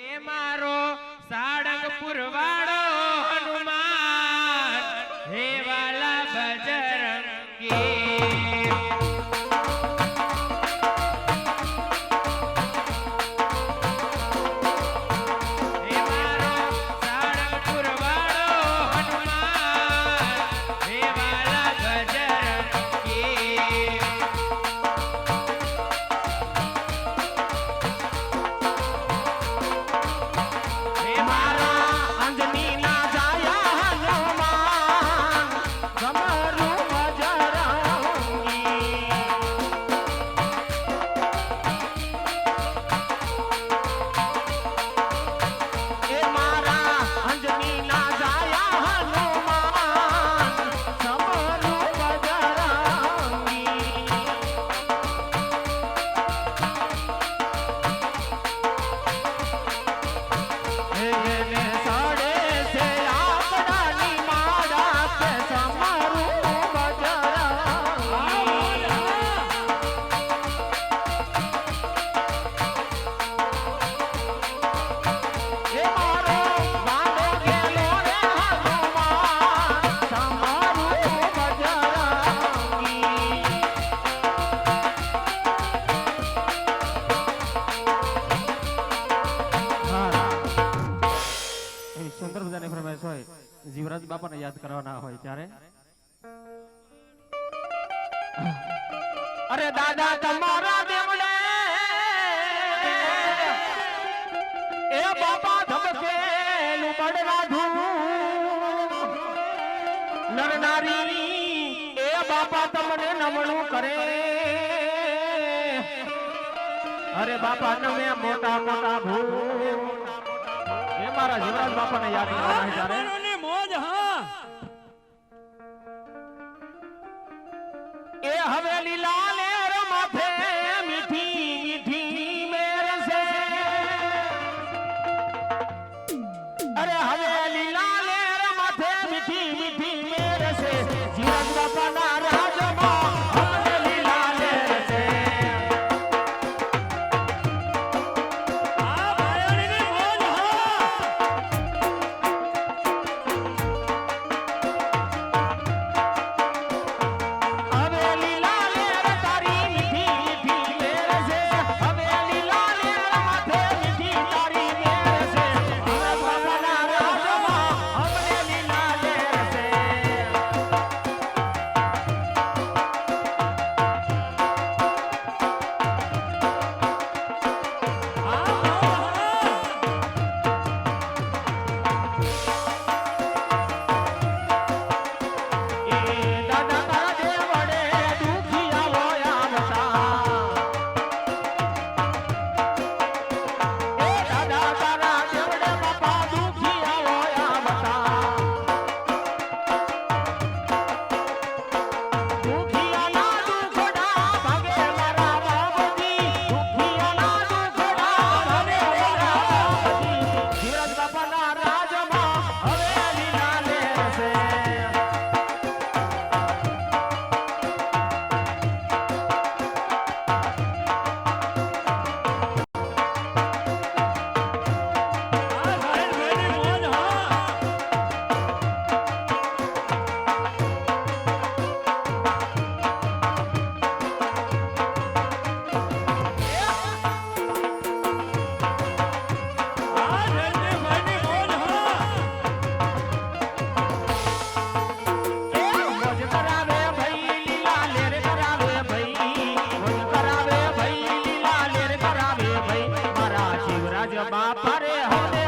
એ મારો સાળંગપુર વાળો હનુમાન હે વાલા બજરંગી જીવરાજ બાપાને યાદ કરવાના હોય ત્યારે અરે દાદા તમારા દેવડે એ બાપા ધબકેલું બળરાધું નરનારી એ બાપા તમને નમણું કરે અરે બાપા તમે મોટા મોટા ભૂ એ મારા જીવરાજ બાપાને યાદ કરવાના હોય ત્યારે એ હવેલી લાલે રમાથે મીઠી મીઠી મેર સે અરે હવેલી લાલે રમાથે મીઠી મીઠી મેર સે જીવન બાપાના રાજમાં હવેલી લાલે સે આ ભાઈઓની મોજ બાપા રે હવે